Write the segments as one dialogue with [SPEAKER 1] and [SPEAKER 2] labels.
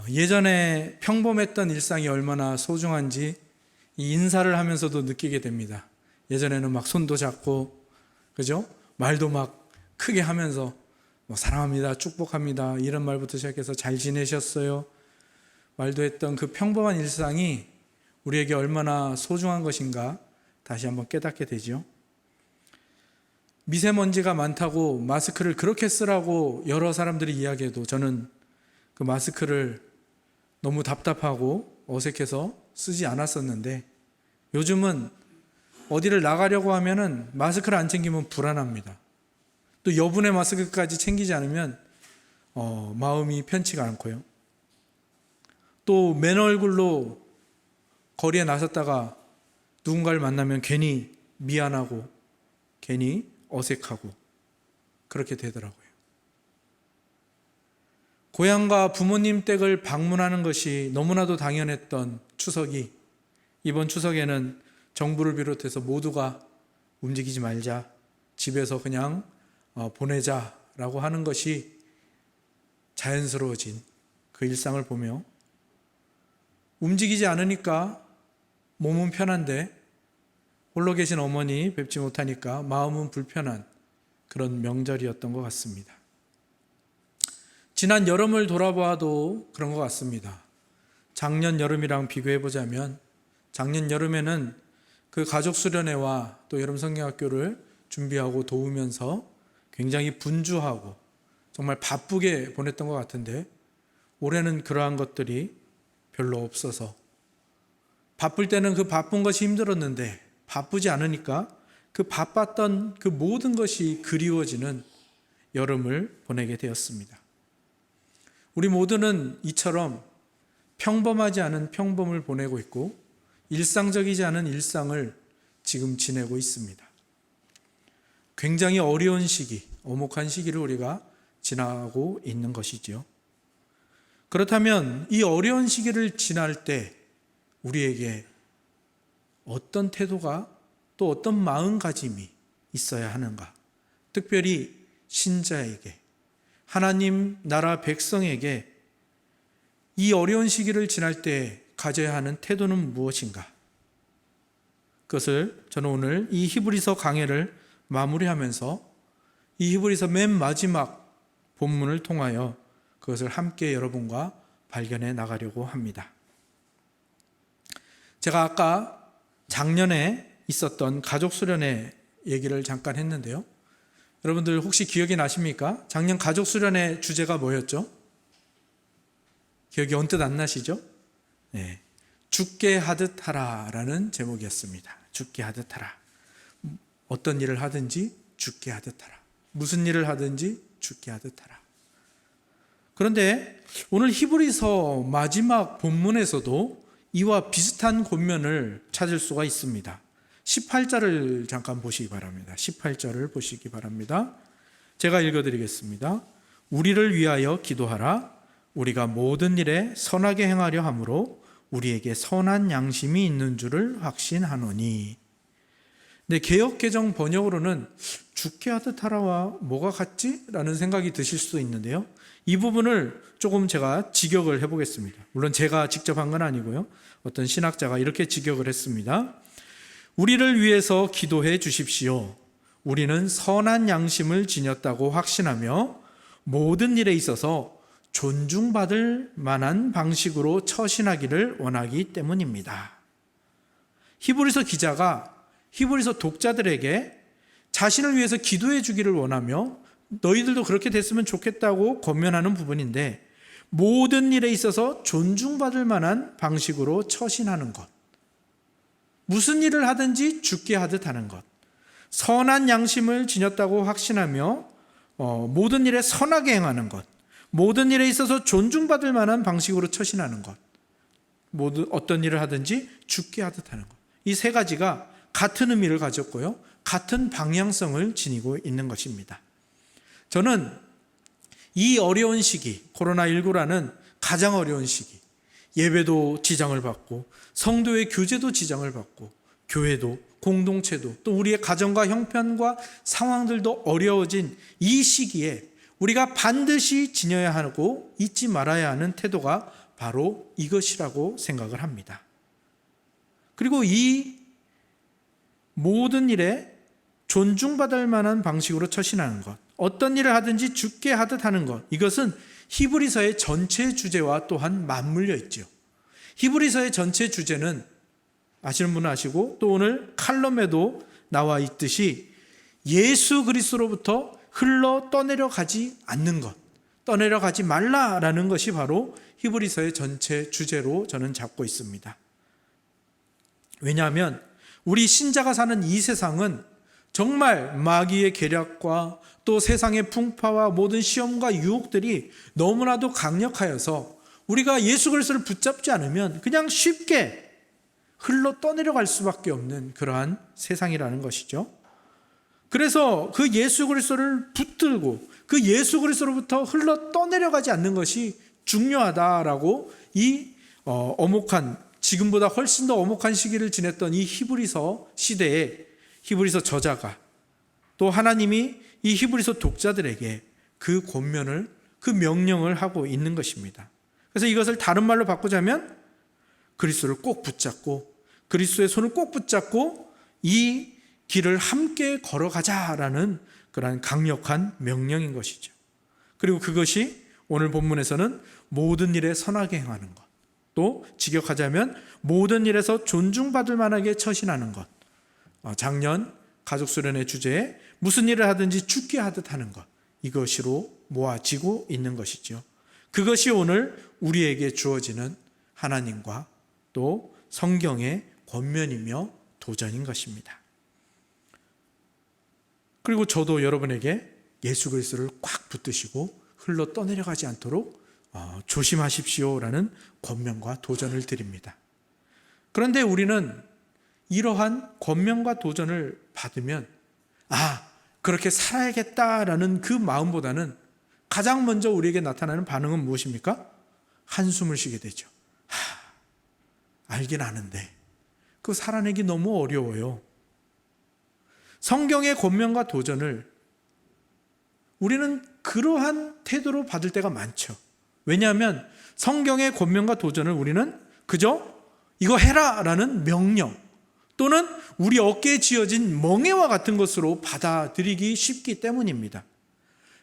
[SPEAKER 1] 예전에 평범했던 일상이 얼마나 소중한지 이 인사를 하면서도 느끼게 됩니다. 예전에는 막 손도 잡고, 그죠? 말도 막 크게 하면서 뭐 사랑합니다, 축복합니다 이런 말부터 시작해서 잘 지내셨어요 말도 했던 그 평범한 일상이 우리에게 얼마나 소중한 것인가 다시 한번 깨닫게 되죠. 미세먼지가 많다고 마스크를 그렇게 쓰라고 여러 사람들이 이야기해도 저는 그 마스크를 너무 답답하고 어색해서 쓰지 않았었는데, 요즘은 어디를 나가려고 하면은 마스크를 안 챙기면 불안합니다. 또 여분의 마스크까지 챙기지 않으면 마음이 편치가 않고요. 또 맨 얼굴로 거리에 나섰다가 누군가를 만나면 괜히 미안하고 괜히 어색하고 그렇게 되더라고요. 고향과 부모님 댁을 방문하는 것이 너무나도 당연했던 추석이 이번 추석에는 정부를 비롯해서 모두가 움직이지 말자, 집에서 그냥 보내자라고 하는 것이 자연스러워진 그 일상을 보며 움직이지 않으니까 몸은 편한데 홀로 계신 어머니 뵙지 못하니까 마음은 불편한 그런 명절이었던 것 같습니다. 지난 여름을 돌아봐도 그런 것 같습니다. 작년 여름이랑 비교해보자면 작년 여름에는 그 가족 수련회와 또 여름 성경학교를 준비하고 도우면서 굉장히 분주하고 정말 바쁘게 보냈던 것 같은데, 올해는 그러한 것들이 별로 없어서 바쁠 때는 그 바쁜 것이 힘들었는데 바쁘지 않으니까 그 바빴던 그 모든 것이 그리워지는 여름을 보내게 되었습니다. 우리 모두는 이처럼 평범하지 않은 평범을 보내고 있고 일상적이지 않은 일상을 지금 지내고 있습니다. 굉장히 어려운 시기, 오목한 시기를 우리가 지나고 있는 것이죠. 그렇다면 이 어려운 시기를 지날 때 우리에게 어떤 태도가 또 어떤 마음가짐이 있어야 하는가? 특별히 신자에게, 하나님 나라 백성에게 이 어려운 시기를 지날 때 가져야 하는 태도는 무엇인가? 그것을 저는 오늘 이 히브리서 강해를 마무리하면서 이 히브리서 맨 마지막 본문을 통하여 그것을 함께 여러분과 발견해 나가려고 합니다. 제가 아까 작년에 있었던 가족 수련회 얘기를 잠깐 했는데요. 여러분들 혹시 기억이 나십니까? 작년 가족 수련회 주제가 뭐였죠? 기억이 언뜻 안 나시죠? 네, 죽게 하듯 하라라는 제목이었습니다. 죽게 하듯 하라. 어떤 일을 하든지 죽게 하듯 하라. 무슨 일을 하든지 죽게 하듯 하라. 그런데 오늘 히브리서 마지막 본문에서도 이와 비슷한 권면을 찾을 수가 있습니다. 18절을 잠깐 보시기 바랍니다. 18절을 보시기 바랍니다. 제가 읽어드리겠습니다. 우리를 위하여 기도하라. 우리가 모든 일에 선하게 행하려 함으로 우리에게 선한 양심이 있는 줄을 확신하노니. 네, 개역개정 번역으로는 죽게 하듯 하라와 뭐가 같지? 라는 생각이 드실 수도 있는데요. 이 부분을 조금 제가 직역을 해보겠습니다. 물론 제가 직접 한 건 아니고요. 어떤 신학자가 이렇게 직역을 했습니다. 우리를 위해서 기도해 주십시오. 우리는 선한 양심을 지녔다고 확신하며 모든 일에 있어서 존중받을 만한 방식으로 처신하기를 원하기 때문입니다. 히브리서 기자가 히브리서 독자들에게 자신을 위해서 기도해 주기를 원하며 너희들도 그렇게 됐으면 좋겠다고 권면하는 부분인데, 모든 일에 있어서 존중받을 만한 방식으로 처신하는 것, 무슨 일을 하든지 죽게 하듯 하는 것, 선한 양심을 지녔다고 확신하며 모든 일에 선하게 행하는 것, 모든 일에 있어서 존중받을 만한 방식으로 처신하는 것, 모두 어떤 일을 하든지 죽게 하듯 하는 것, 이 세 가지가 같은 의미를 가졌고요, 같은 방향성을 지니고 있는 것입니다. 저는 이 어려운 시기, 코로나19라는 가장 어려운 시기, 예배도 지장을 받고 성도의 교제도 지장을 받고 교회도 공동체도 또 우리의 가정과 형편과 상황들도 어려워진 이 시기에 우리가 반드시 지녀야 하고 잊지 말아야 하는 태도가 바로 이것이라고 생각을 합니다. 그리고 이 모든 일에 존중받을 만한 방식으로 처신하는 것, 어떤 일을 하든지 죽게 하듯 하는 것, 이것은 히브리서의 전체 주제와 또한 맞물려 있죠. 히브리서의 전체 주제는 아시는 분은 아시고 또 오늘 칼럼에도 나와 있듯이 예수 그리스도로부터 흘러 떠내려가지 않는 것, 떠내려가지 말라라는 것이 바로 히브리서의 전체 주제로 저는 잡고 있습니다. 왜냐하면 우리 신자가 사는 이 세상은 정말 마귀의 계략과 또 세상의 풍파와 모든 시험과 유혹들이 너무나도 강력하여서 우리가 예수 그리스도를 붙잡지 않으면 그냥 쉽게 흘러 떠내려갈 수밖에 없는 그러한 세상이라는 것이죠. 그래서 그 예수 그리스도를 붙들고 그 예수 그리스도로부터 흘러 떠내려가지 않는 것이 중요하다라고 이 엄혹한, 지금보다 훨씬 더 엄혹한 시기를 지냈던 이 히브리서 시대에 히브리서 저자가 또 하나님이 이 히브리서 독자들에게 그 권면을, 그 명령을 하고 있는 것입니다. 그래서 이것을 다른 말로 바꾸자면 그리스도를 꼭 붙잡고 그리스도의 손을 꼭 붙잡고 이 길을 함께 걸어가자라는 그런 강력한 명령인 것이죠. 그리고 그것이 오늘 본문에서는 모든 일에 선하게 행하는 것, 또 직역하자면 모든 일에서 존중받을 만하게 처신하는 것, 작년 가족수련의 주제에 무슨 일을 하든지 죽게 하듯 하는 것, 이것으로 모아지고 있는 것이죠. 그것이 오늘 우리에게 주어지는 하나님과 또 성경의 권면이며 도전인 것입니다. 그리고 저도 여러분에게 예수 그리스도를 꽉 붙드시고 흘러 떠내려가지 않도록 조심하십시오라는 권면과 도전을 드립니다. 그런데 우리는 이러한 권면과 도전을 받으면 그렇게 살아야겠다라는 그 마음보다는 가장 먼저 우리에게 나타나는 반응은 무엇입니까? 한숨을 쉬게 되죠. 알긴 아는데 그거 살아내기 너무 어려워요. 성경의 권면과 도전을 우리는 그러한 태도로 받을 때가 많죠. 왜냐하면 성경의 권면과 도전을 우리는 그저 이거 해라 라는 명령 또는 우리 어깨에 쥐어진 멍에와 같은 것으로 받아들이기 쉽기 때문입니다.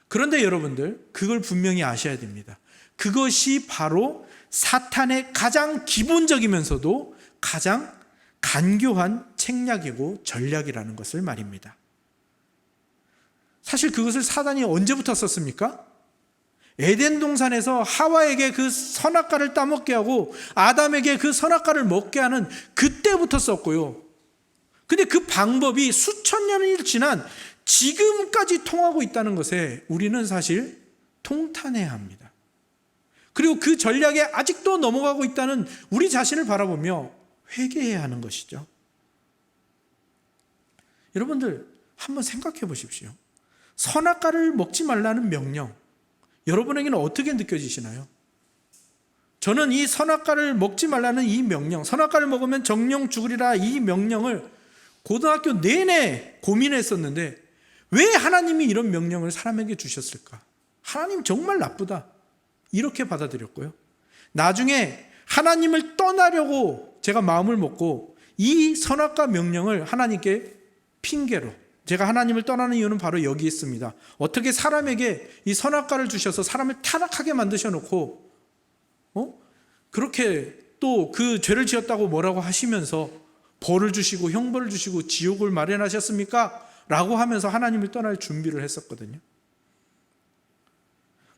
[SPEAKER 1] 그런데 여러분들, 그걸 분명히 아셔야 됩니다. 그것이 바로 사탄의 가장 기본적이면서도 가장 간교한 책략이고 전략이라는 것을 말입니다. 사실 그것을 사단이 언제부터 썼습니까? 에덴 동산에서 하와에게 그 선악과를 따먹게 하고 아담에게 그 선악과를 먹게 하는 그때부터 썼고요. 근데 그 방법이 수천 년이 지난 지금까지 통하고 있다는 것에 우리는 사실 통탄해야 합니다. 그리고 그 전략에 아직도 넘어가고 있다는 우리 자신을 바라보며 회개해야 하는 것이죠. 여러분들 한번 생각해 보십시오. 선악과를 먹지 말라는 명령, 여러분에게는 어떻게 느껴지시나요? 저는 이 선악과를 먹지 말라는 이 명령, 선악과를 먹으면 정령 죽으리라 이 명령을 고등학교 내내 고민했었는데 왜 하나님이 이런 명령을 사람에게 주셨을까? 하나님 정말 나쁘다 이렇게 받아들였고요. 나중에 하나님을 떠나려고 제가 마음을 먹고 이 선악과 명령을 하나님께 핑계로, 제가 하나님을 떠나는 이유는 바로 여기 있습니다. 어떻게 사람에게 이 선악과를 주셔서 사람을 타락하게 만드셔놓고 그렇게 또 그 죄를 지었다고 뭐라고 하시면서 벌을 주시고 형벌을 주시고 지옥을 마련하셨습니까? 라고 하면서 하나님을 떠날 준비를 했었거든요.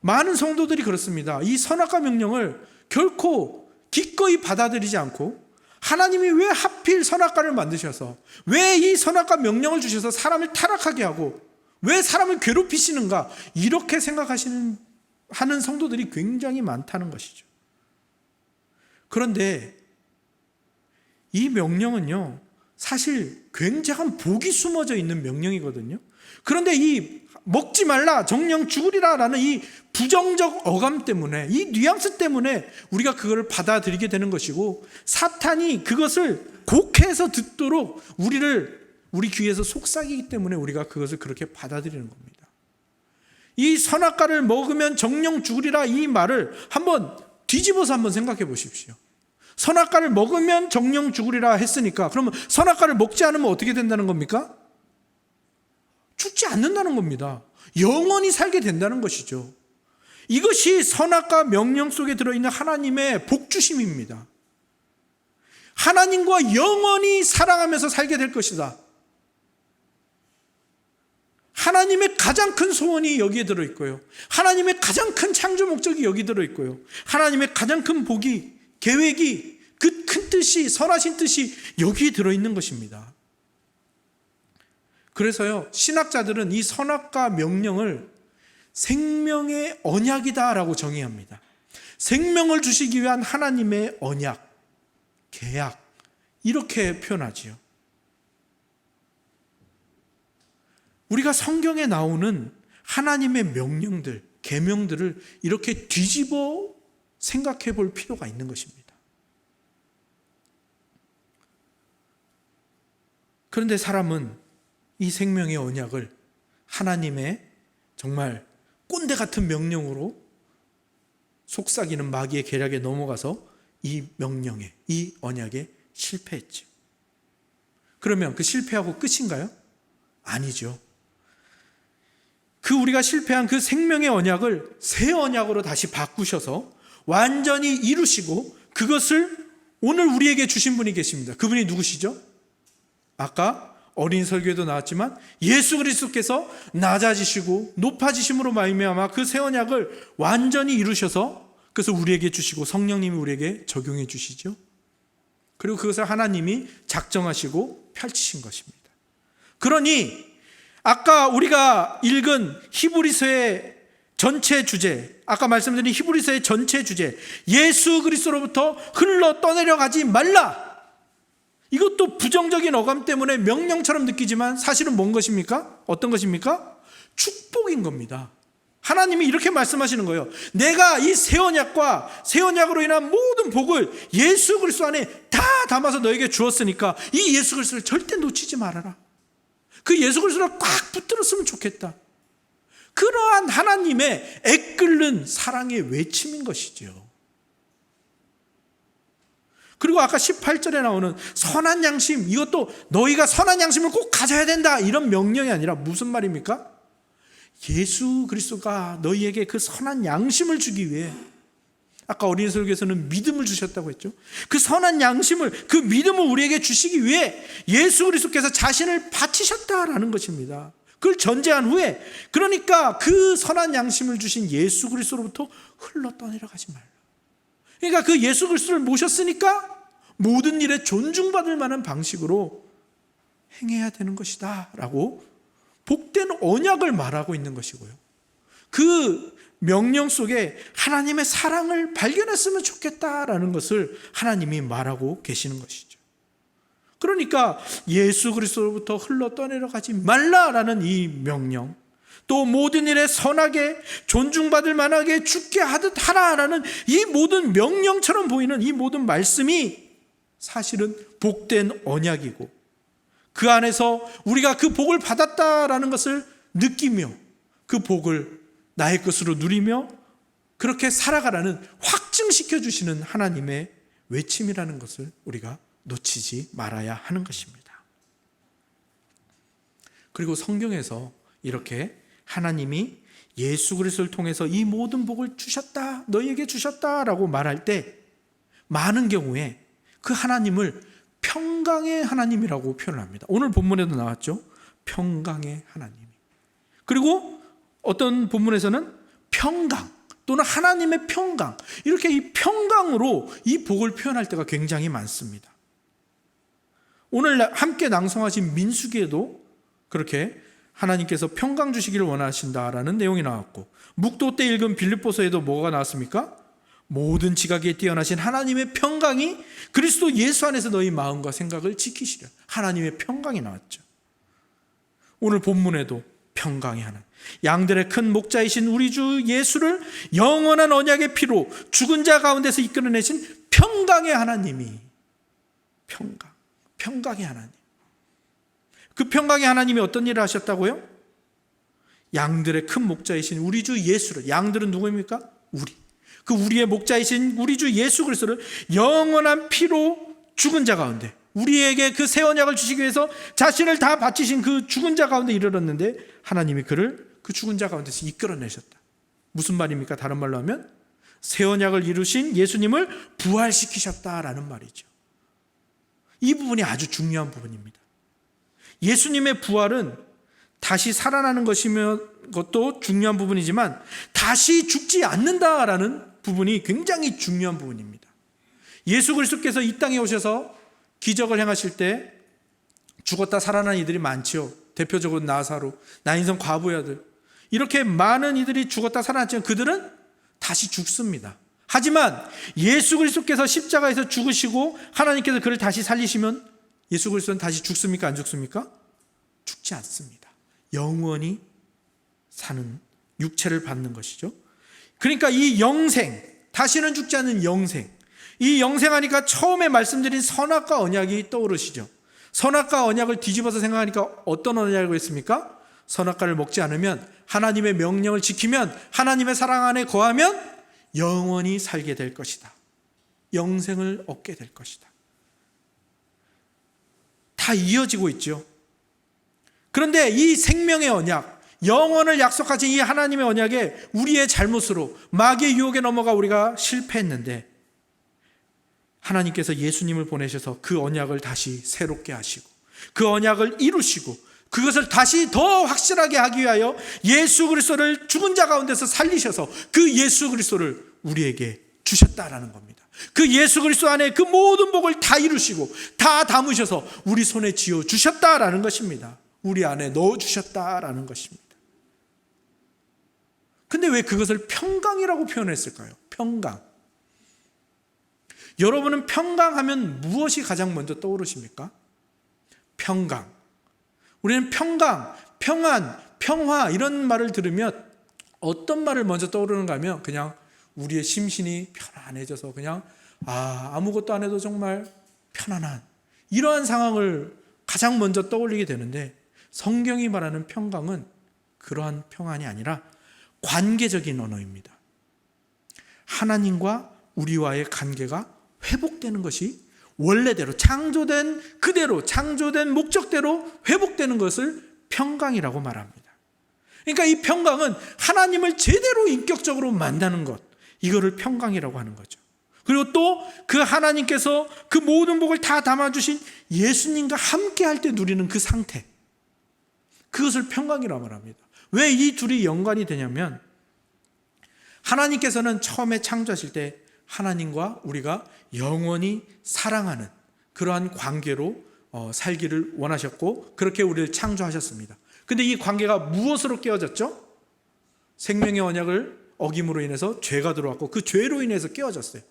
[SPEAKER 1] 많은 성도들이 그렇습니다. 이 선악과 명령을 결코 기꺼이 받아들이지 않고 하나님이 왜 하필 선악과를 만드셔서 왜 이 선악과 명령을 주셔서 사람을 타락하게 하고 왜 사람을 괴롭히시는가 이렇게 하는 성도들이 굉장히 많다는 것이죠. 그런데 이 명령은요 사실 굉장한 복이 숨어져 있는 명령이거든요. 그런데 이 먹지 말라 정령 죽으리라 라는 이 부정적 어감 때문에, 이 뉘앙스 때문에 우리가 그걸 받아들이게 되는 것이고 사탄이 그것을 곡해서 듣도록 우리 귀에서 속삭이기 때문에 우리가 그것을 그렇게 받아들이는 겁니다. 이 선악과를 먹으면 정령 죽으리라 이 말을 한번 뒤집어서 한번 생각해 보십시오. 선악과를 먹으면 정령 죽으리라 했으니까 그러면 선악과를 먹지 않으면 어떻게 된다는 겁니까? 죽지 않는다는 겁니다. 영원히 살게 된다는 것이죠. 이것이 선악과 명령 속에 들어있는 하나님의 복주심입니다. 하나님과 영원히 사랑하면서 살게 될 것이다. 하나님의 가장 큰 소원이 여기에 들어있고요. 하나님의 가장 큰 창조 목적이 여기 들어있고요. 하나님의 가장 큰 복이, 계획이, 그 큰 뜻이, 선하신 뜻이 여기에 들어있는 것입니다. 그래서요, 신학자들은 이 선악과 명령을 생명의 언약이다라고 정의합니다. 생명을 주시기 위한 하나님의 언약, 계약, 이렇게 표현하지요. 우리가 성경에 나오는 하나님의 명령들, 계명들을 이렇게 뒤집어 생각해 볼 필요가 있는 것입니다. 그런데 사람은 이 생명의 언약을 하나님의 정말 꼰대 같은 명령으로 속삭이는 마귀의 계략에 넘어가서 이 명령에, 이 언약에 실패했죠. 그러면 그 실패하고 끝인가요? 아니죠. 우리가 실패한 그 생명의 언약을 새 언약으로 다시 바꾸셔서 완전히 이루시고 그것을 오늘 우리에게 주신 분이 계십니다. 그분이 누구시죠? 아까 어린 설교에도 나왔지만 예수 그리스도께서 낮아지시고 높아지심으로 말미암아 그 새 언약을 완전히 이루셔서 그것을 우리에게 주시고 성령님이 우리에게 적용해 주시죠. 그리고 그것을 하나님이 작정하시고 펼치신 것입니다. 그러니 아까 우리가 읽은 히브리서의 전체 주제, 아까 말씀드린 히브리서의 전체 주제, 예수 그리스도로부터 흘러 떠내려가지 말라. 이것도 부정적인 어감 때문에 명령처럼 느끼지만 사실은 뭔 것입니까? 어떤 것입니까? 축복인 겁니다. 하나님이 이렇게 말씀하시는 거예요. 내가 이 새 언약과 새 언약으로 인한 모든 복을 예수 그리스도 안에 다 담아서 너에게 주었으니까 이 예수 그리스도를 절대 놓치지 말아라. 그 예수 그리스도를 꽉 붙들었으면 좋겠다. 그러한 하나님의 애끓는 사랑의 외침인 것이죠. 그리고 아까 18절에 나오는 선한 양심, 이것도 너희가 선한 양심을 꼭 가져야 된다, 이런 명령이 아니라 무슨 말입니까? 예수 그리스도가 너희에게 그 선한 양심을 주기 위해, 아까 어린 설교에서는 믿음을 주셨다고 했죠. 그 선한 양심을, 그 믿음을 우리에게 주시기 위해 예수 그리스도께서 자신을 바치셨다라는 것입니다. 그걸 전제한 후에, 그러니까 그 선한 양심을 주신 예수 그리스도로부터 흘러 떠내려가지 말라. 그러니까 그 예수 그리스도를 모셨으니까 모든 일에 존중받을 만한 방식으로 행해야 되는 것이다 라고 복된 언약을 말하고 있는 것이고요. 그 명령 속에 하나님의 사랑을 발견했으면 좋겠다라는 것을 하나님이 말하고 계시는 것이죠. 그러니까 예수 그리스도로부터 흘러 떠내려가지 말라라는 이 명령, 또 모든 일에 선하게 존중받을 만하게 죽게 하듯 하라라는 이 모든 명령처럼 보이는 이 모든 말씀이 사실은 복된 언약이고, 그 안에서 우리가 그 복을 받았다라는 것을 느끼며 그 복을 나의 것으로 누리며 그렇게 살아가라는 확증시켜 주시는 하나님의 외침이라는 것을 우리가 놓치지 말아야 하는 것입니다. 그리고 성경에서 이렇게 하나님이 예수 그리스도를 통해서 이 모든 복을 주셨다, 너희에게 주셨다라고 말할 때 많은 경우에 그 하나님을 평강의 하나님이라고 표현합니다. 오늘 본문에도 나왔죠. 평강의 하나님. 그리고 어떤 본문에서는 평강 또는 하나님의 평강, 이렇게 이 평강으로 이 복을 표현할 때가 굉장히 많습니다. 오늘 함께 낭송하신 민수기에도 그렇게 하나님께서 평강 주시기를 원하신다라는 내용이 나왔고, 묵도 때 읽은 빌립보서에도 뭐가 나왔습니까? 모든 지각에 뛰어나신 하나님의 평강이 그리스도 예수 안에서 너희 마음과 생각을 지키시려, 하나님의 평강이 나왔죠. 오늘 본문에도 평강의 하나님, 양들의 큰 목자이신 우리 주 예수를 영원한 언약의 피로 죽은 자 가운데서 이끌어내신 평강의 하나님이, 평강의 하나님, 그 평강의 하나님이 어떤 일을 하셨다고요? 양들의 큰 목자이신 우리 주 예수를, 양들은 누구입니까? 우리. 그 우리의 목자이신 우리 주 예수 그리스도를 영원한 피로 죽은 자 가운데, 우리에게 그 새 언약을 주시기 위해서 자신을 다 바치신 그 죽은 자 가운데 이르렀는데 하나님이 그를 그 죽은 자 가운데서 이끌어내셨다. 무슨 말입니까? 다른 말로 하면 새 언약을 이루신 예수님을 부활시키셨다라는 말이죠. 이 부분이 아주 중요한 부분입니다. 예수님의 부활은 다시 살아나는 것도 중요한 부분이지만 다시 죽지 않는다라는 부분이 굉장히 중요한 부분입니다. 예수 그리스도께서 이 땅에 오셔서 기적을 행하실 때 죽었다 살아난 이들이 많지요. 대표적으로 나사로, 나인성 과부의 아들, 이렇게 많은 이들이 죽었다 살아났지만 그들은 다시 죽습니다. 하지만 예수 그리스도께서 십자가에서 죽으시고 하나님께서 그를 다시 살리시면 예수 그리스도는 다시 죽습니까? 안 죽습니까? 죽지 않습니다. 영원히 사는 육체를 받는 것이죠. 그러니까 이 영생, 다시는 죽지 않는 영생, 이 영생하니까 처음에 말씀드린 선악과 언약이 떠오르시죠. 선악과 언약을 뒤집어서 생각하니까 어떤 언약을 했습니까? 선악과를 먹지 않으면, 하나님의 명령을 지키면, 하나님의 사랑 안에 거하면 영원히 살게 될 것이다. 영생을 얻게 될 것이다. 다 이어지고 있죠. 그런데 이 생명의 언약, 영원을 약속하신 이 하나님의 언약에 우리의 잘못으로 마귀의 유혹에 넘어가 우리가 실패했는데 하나님께서 예수님을 보내셔서 그 언약을 다시 새롭게 하시고 그 언약을 이루시고 그것을 다시 더 확실하게 하기 위하여 예수 그리스도를 죽은 자 가운데서 살리셔서 그 예수 그리스도를 우리에게 주셨다라는 겁니다. 그 예수 그리스도 안에 그 모든 복을 다 이루시고 다 담으셔서 우리 손에 쥐어 주셨다라는 것입니다. 우리 안에 넣어 주셨다라는 것입니다. 근데 왜 그것을 평강이라고 표현했을까요? 평강. 여러분은 평강하면 무엇이 가장 먼저 떠오르십니까? 평강. 우리는 평강, 평안, 평화 이런 말을 들으면 어떤 말을 먼저 떠오르는가 하면 그냥 우리의 심신이 편안해져서 그냥 아무것도 안 해도 정말 편안한 이러한 상황을 가장 먼저 떠올리게 되는데 성경이 말하는 평강은 그러한 평안이 아니라 관계적인 언어입니다. 하나님과 우리와의 관계가 회복되는 것이 원래대로 창조된 그대로 창조된 목적대로 회복되는 것을 평강이라고 말합니다. 그러니까 이 평강은 하나님을 제대로 인격적으로 만나는 것, 이거를 평강이라고 하는 거죠. 그리고 또 그 하나님께서 그 모든 복을 다 담아주신 예수님과 함께 할 때 누리는 그 상태, 그것을 평강이라고 말합니다. 왜 이 둘이 연관이 되냐면 하나님께서는 처음에 창조하실 때 하나님과 우리가 영원히 사랑하는 그러한 관계로 살기를 원하셨고 그렇게 우리를 창조하셨습니다. 근데 이 관계가 무엇으로 깨어졌죠? 생명의 언약을 어김으로 인해서 죄가 들어왔고 그 죄로 인해서 깨어졌어요.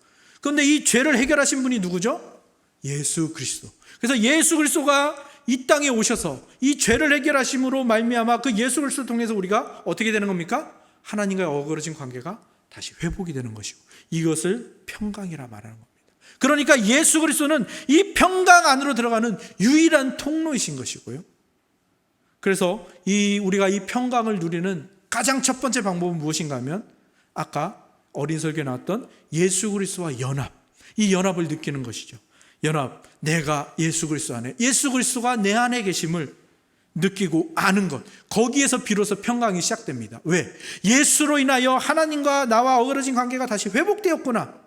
[SPEAKER 1] 그런데 이 죄를 해결하신 분이 누구죠? 예수 그리스도. 그래서 예수 그리스도가 이 땅에 오셔서 이 죄를 해결하심으로 말미암아 그 예수 그리스도를 통해서 우리가 어떻게 되는 겁니까? 하나님과의 어그러진 관계가 다시 회복이 되는 것이고 이것을 평강이라 말하는 겁니다. 그러니까 예수 그리스도는 이 평강 안으로 들어가는 유일한 통로이신 것이고요. 그래서 우리가 이 평강을 누리는 가장 첫 번째 방법은 무엇인가 하면 아까 어린 설교에 나왔던 예수 그리스도와 연합, 이 연합을 느끼는 것이죠. 연합, 내가 예수 그리스도 안에, 예수 그리스도가 내 안에 계심을 느끼고 아는 것, 거기에서 비로소 평강이 시작됩니다. 왜? 예수로 인하여 하나님과 나와 어그러진 관계가 다시 회복되었구나.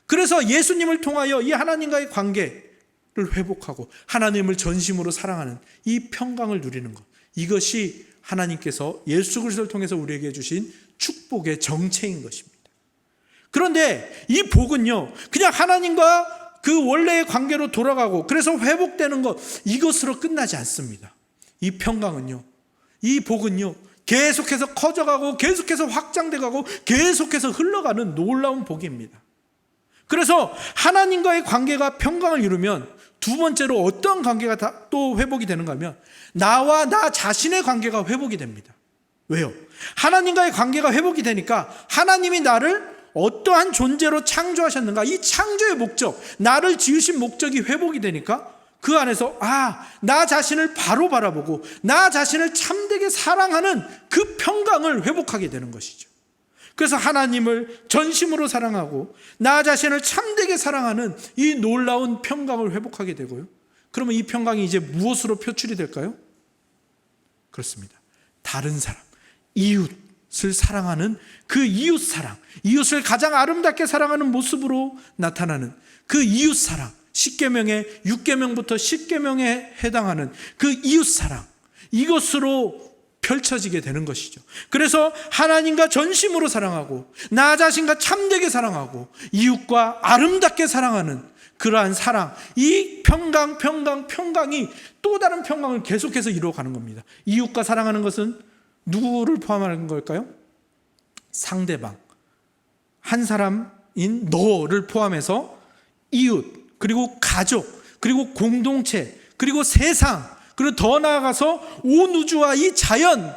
[SPEAKER 1] 그래서 예수님을 통하여 이 하나님과의 관계를 회복하고 하나님을 전심으로 사랑하는 이 평강을 누리는 것, 이것이 하나님께서 예수 그리스도를 통해서 우리에게 주신 축복의 정체인 것입니다. 그런데 이 복은요, 그냥 하나님과 그 원래의 관계로 돌아가고 그래서 회복되는 것, 이것으로 끝나지 않습니다. 이 평강은요, 이 복은요, 계속해서 커져가고 계속해서 확장돼가고 계속해서 흘러가는 놀라운 복입니다. 그래서 하나님과의 관계가 평강을 이루면 두 번째로 어떤 관계가 또 회복이 되는가 하면 나와 나 자신의 관계가 회복이 됩니다. 왜요? 하나님과의 관계가 회복이 되니까 하나님이 나를 어떠한 존재로 창조하셨는가, 이 창조의 목적, 나를 지으신 목적이 회복이 되니까 그 안에서 나 자신을 바로 바라보고 나 자신을 참되게 사랑하는 그 평강을 회복하게 되는 것이죠. 그래서 하나님을 전심으로 사랑하고 나 자신을 참되게 사랑하는 이 놀라운 평강을 회복하게 되고요. 그러면 이 평강이 이제 무엇으로 표출이 될까요? 그렇습니다. 다른 사람, 이웃을 사랑하는 그 이웃 사랑, 이웃을 가장 아름답게 사랑하는 모습으로 나타나는 그 이웃 사랑, 10계명의 6계명부터 10계명에 해당하는 그 이웃 사랑, 이것으로 펼쳐지게 되는 것이죠. 그래서 하나님과 전심으로 사랑하고 나 자신과 참되게 사랑하고 이웃과 아름답게 사랑하는 그러한 사랑, 이 평강이 또 다른 평강을 계속해서 이루어가는 겁니다. 이웃과 사랑하는 것은 누구를 포함하는 걸까요? 상대방, 한 사람인 너를 포함해서 이웃, 그리고 가족, 그리고 공동체, 그리고 세상, 그리고 더 나아가서 온 우주와 이 자연,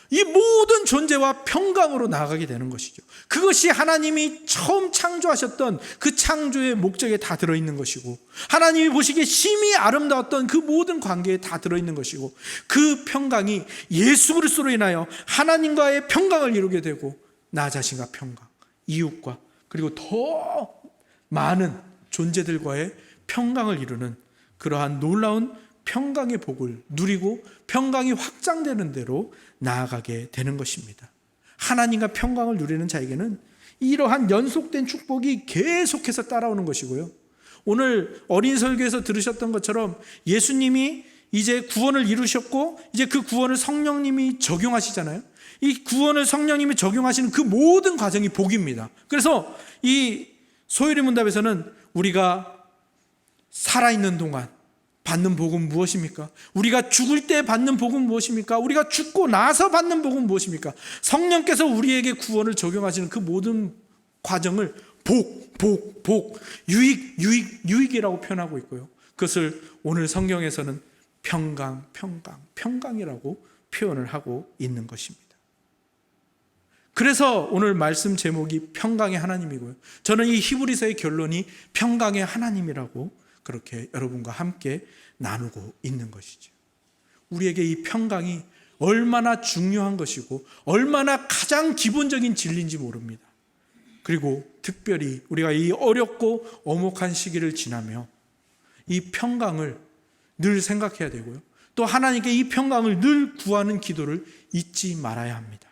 [SPEAKER 1] 이 모든 존재와 평강으로 나아가게 되는 것이죠. 그것이 하나님이 처음 창조하셨던 그 창조의 목적에 다 들어있는 것이고, 하나님이 보시기에 심히 아름다웠던 그 모든 관계에 다 들어있는 것이고, 그 평강이 예수 그리스도로 인하여 하나님과의 평강을 이루게 되고 나 자신과 평강, 이웃과 그리고 더 많은 존재들과의 평강을 이루는 그러한 놀라운 평강의 복을 누리고 평강이 확장되는 대로 나아가게 되는 것입니다. 하나님과 평강을 누리는 자에게는 이러한 연속된 축복이 계속해서 따라오는 것이고요. 오늘 어린 설교에서 들으셨던 것처럼 예수님이 이제 구원을 이루셨고 이제 그 구원을 성령님이 적용하시잖아요. 이 구원을 성령님이 적용하시는 그 모든 과정이 복입니다. 그래서 이 소요리 문답에서는 우리가 살아있는 동안 받는 복은 무엇입니까? 우리가 죽을 때 받는 복은 무엇입니까? 우리가 죽고 나서 받는 복은 무엇입니까? 성령께서 우리에게 구원을 적용하시는 그 모든 과정을 복, 유익이라고 표현하고 있고요. 그것을 오늘 성경에서는 평강이라고 표현을 하고 있는 것입니다. 그래서 오늘 말씀 제목이 평강의 하나님이고요. 저는 이 히브리서의 결론이 평강의 하나님이라고 그렇게 여러분과 함께 나누고 있는 것이죠. 우리에게 이 평강이 얼마나 중요한 것이고 얼마나 가장 기본적인 진리인지 모릅니다. 그리고 특별히 우리가 이 어렵고 엄혹한 시기를 지나며 이 평강을 늘 생각해야 되고요. 또 하나님께 이 평강을 늘 구하는 기도를 잊지 말아야 합니다.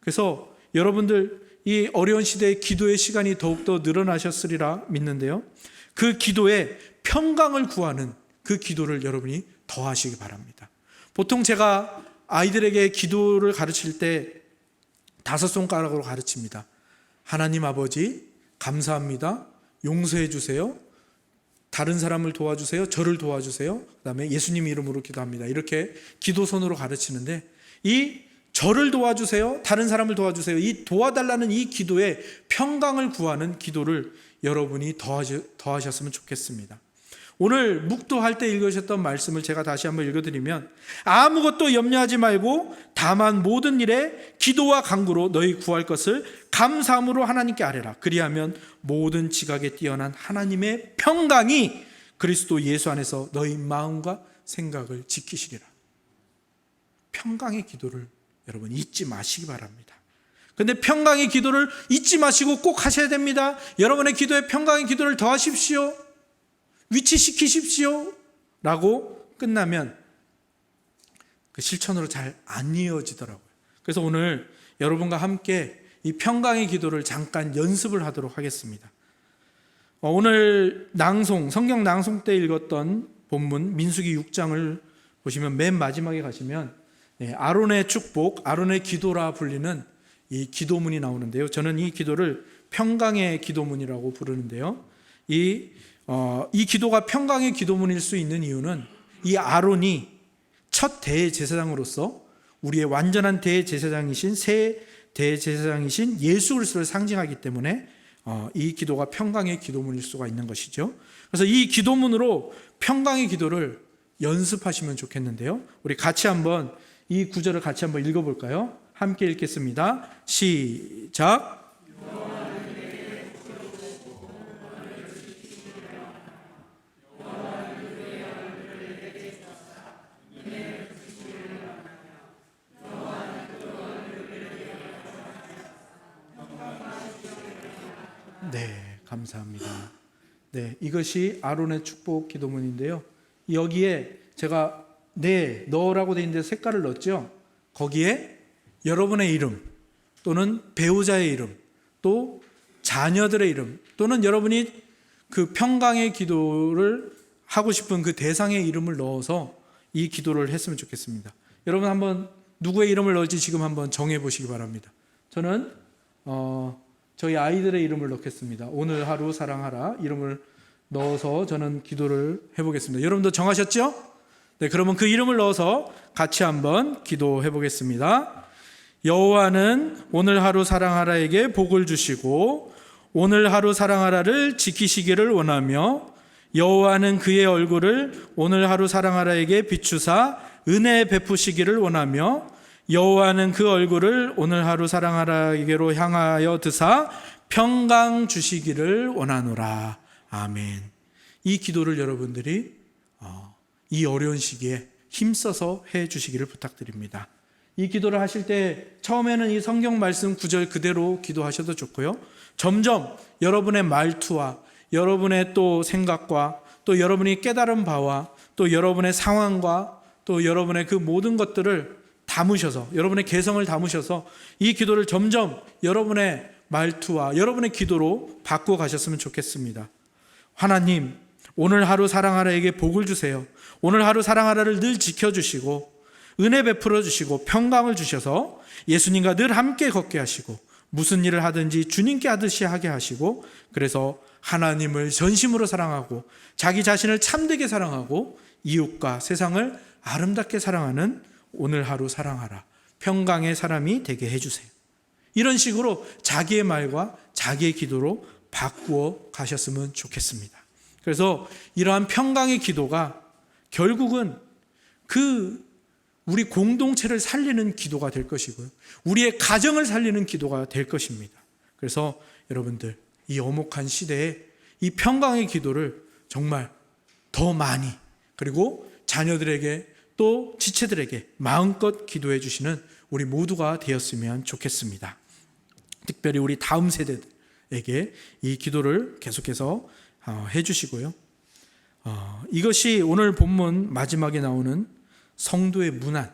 [SPEAKER 1] 그래서 여러분들 이 어려운 시대에 기도의 시간이 더욱더 늘어나셨으리라 믿는데요. 그 기도에 평강을 구하는 그 기도를 여러분이 더하시기 바랍니다. 보통 제가 아이들에게 기도를 가르칠 때 5손가락으로 가르칩니다. 하나님 아버지 감사합니다. 용서해 주세요. 다른 사람을 도와주세요. 저를 도와주세요. 그 다음에 예수님 이름으로 기도합니다. 이렇게 기도선으로 가르치는데 이 저를 도와주세요. 다른 사람을 도와주세요. 이 도와달라는 이 기도에 평강을 구하는 기도를 여러분이 더하셨으면 좋겠습니다. 오늘 묵도할 때 읽으셨던 말씀을 제가 다시 한번 읽어드리면 아무것도 염려하지 말고 다만 모든 일에 기도와 간구로 너희 구할 것을 감사함으로 하나님께 아뢰라. 그리하면 모든 지각에 뛰어난 하나님의 평강이 그리스도 예수 안에서 너희 마음과 생각을 지키시리라. 평강의 기도를 여러분 잊지 마시기 바랍니다. 그런데 평강의 기도를 잊지 마시고 꼭 하셔야 됩니다. 여러분의 기도에 평강의 기도를 더하십시오. 위치시키십시오. 라고 끝나면 그 실천으로 잘 안 이어지더라고요. 그래서 오늘 여러분과 함께 이 평강의 기도를 잠깐 연습을 하도록 하겠습니다. 오늘 성경 낭송 때 읽었던 본문 민수기 6장을 보시면 맨 마지막에 가시면 아론의 축복, 아론의 기도라 불리는 이 기도문이 나오는데요. 저는 이 기도를 평강의 기도문이라고 부르는데요. 이 기도가 평강의 기도문일 수 있는 이유는 이 아론이 첫 대제사장으로서 우리의 완전한 대제사장이신 새 대제사장이신 예수 그리스도를 상징하기 때문에 이 기도가 평강의 기도문일 수가 있는 것이죠. 그래서 이 기도문으로 평강의 기도를 연습하시면 좋겠는데요. 우리 같이 한번 이 구절을 같이 한번 읽어볼까요? 함께 읽겠습니다. 시작. 감사합니다. 네, 이것이 아론의 축복 기도문인데요. 여기에 제가 너라고 되어 있는데 색깔을 넣었죠. 거기에 여러분의 이름 또는 배우자의 이름, 또 자녀들의 이름, 또는 여러분이 그 평강의 기도를 하고 싶은 그 대상의 이름을 넣어서 이 기도를 했으면 좋겠습니다. 여러분 한번 누구의 이름을 넣을지 지금 한번 정해 보시기 바랍니다. 저는 저희 아이들의 이름을 넣겠습니다. 오늘 하루 사랑하라 이름을 넣어서 저는 기도를 해보겠습니다. 여러분도 정하셨죠? 네, 그러면 그 이름을 넣어서 같이 한번 기도해 보겠습니다. 여호와는 오늘 하루 사랑하라에게 복을 주시고 오늘 하루 사랑하라를 지키시기를 원하며 여호와는 그의 얼굴을 오늘 하루 사랑하라에게 비추사 은혜 베푸시기를 원하며 여호와는 그 얼굴을 오늘 하루 사랑하라에게로 향하여 드사 평강 주시기를 원하노라. 아멘. 이 기도를 여러분들이 이 어려운 시기에 힘써서 해 주시기를 부탁드립니다. 이 기도를 하실 때 처음에는 이 성경 말씀 구절 그대로 기도하셔도 좋고요. 점점 여러분의 말투와 여러분의 또 생각과 또 여러분이 깨달은 바와 또 여러분의 상황과 또 여러분의 그 모든 것들을 담으셔서 여러분의 개성을 담으셔서 이 기도를 점점 여러분의 말투와 여러분의 기도로 바꾸어 가셨으면 좋겠습니다. 하나님, 오늘 하루 사랑하라에게 복을 주세요. 오늘 하루 사랑하라를 늘 지켜주시고 은혜 베풀어 주시고 평강을 주셔서 예수님과 늘 함께 걷게 하시고 무슨 일을 하든지 주님께 하듯이 하게 하시고 그래서 하나님을 전심으로 사랑하고 자기 자신을 참되게 사랑하고 이웃과 세상을 아름답게 사랑하는 오늘 하루 사랑하라 평강의 사람이 되게 해주세요. 이런 식으로 자기의 말과 자기의 기도로 바꾸어 가셨으면 좋겠습니다. 그래서 이러한 평강의 기도가 결국은 우리 공동체를 살리는 기도가 될 것이고요. 우리의 가정을 살리는 기도가 될 것입니다. 그래서 여러분들 이 엄혹한 시대에 이 평강의 기도를 정말 더 많이 그리고 자녀들에게 또 지체들에게 마음껏 기도해 주시는 우리 모두가 되었으면 좋겠습니다. 특별히 우리 다음 세대에게 이 기도를 계속해서 해 주시고요. 이것이 오늘 본문 마지막에 나오는 성도의 문안,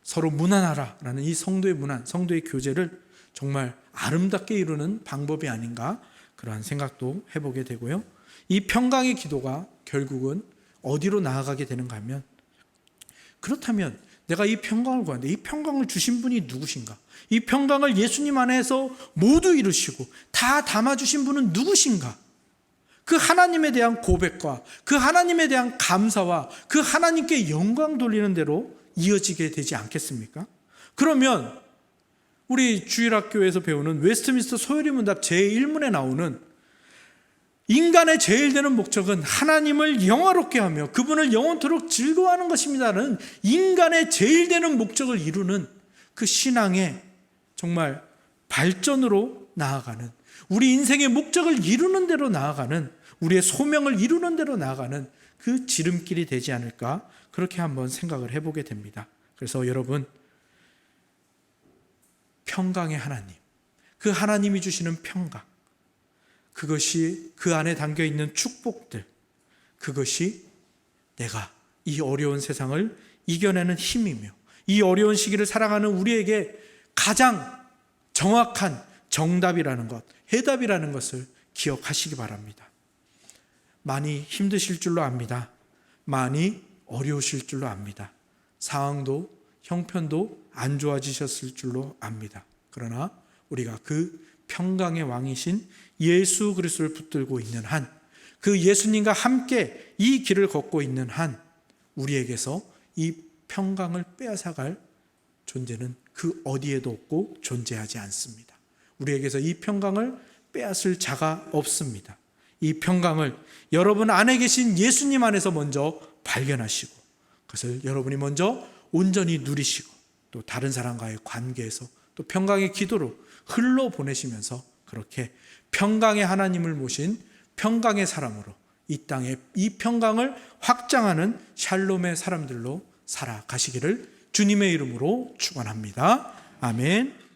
[SPEAKER 1] 서로 문안하라라는 이 성도의 문안, 성도의 교제를 정말 아름답게 이루는 방법이 아닌가 그러한 생각도 해보게 되고요. 이 평강의 기도가 결국은 어디로 나아가게 되는가 하면 그렇다면 내가 이 평강을 구하는데 이 평강을 주신 분이 누구신가? 이 평강을 예수님 안에서 모두 이루시고 다 담아주신 분은 누구신가? 그 하나님에 대한 고백과 그 하나님에 대한 감사와 그 하나님께 영광 돌리는 대로 이어지게 되지 않겠습니까? 그러면 우리 주일학교에서 배우는 웨스트민스터 소요리 문답 제1문에 나오는 인간의 제일 되는 목적은 하나님을 영화롭게 하며 그분을 영원토록 즐거워하는 것입니다는 인간의 제일 되는 목적을 이루는 그 신앙의 정말 발전으로 나아가는 우리 인생의 목적을 이루는 대로 나아가는 우리의 소명을 이루는 대로 나아가는 그 지름길이 되지 않을까 그렇게 한번 생각을 해보게 됩니다. 그래서 여러분 평강의 하나님, 그 하나님이 주시는 평강, 그것이 그 안에 담겨있는 축복들, 그것이 내가 이 어려운 세상을 이겨내는 힘이며 이 어려운 시기를 살아가는 우리에게 가장 정확한 정답이라는 것, 해답이라는 것을 기억하시기 바랍니다. 많이 힘드실 줄로 압니다. 많이 어려우실 줄로 압니다. 상황도 형편도 안 좋아지셨을 줄로 압니다. 그러나 우리가 그 평강의 왕이신 예수 그리스도를 붙들고 있는 한, 그 예수님과 함께 이 길을 걷고 있는 한 우리에게서 이 평강을 빼앗아갈 존재는 그 어디에도 없고 존재하지 않습니다. 우리에게서 이 평강을 빼앗을 자가 없습니다. 이 평강을 여러분 안에 계신 예수님 안에서 먼저 발견하시고 그것을 여러분이 먼저 온전히 누리시고 또 다른 사람과의 관계에서 또 평강의 기도로 흘러보내시면서 그렇게 평강의 하나님을 모신 평강의 사람으로 이 땅에 이 평강을 확장하는 샬롬의 사람들로 살아가시기를 주님의 이름으로 축원합니다. 아멘.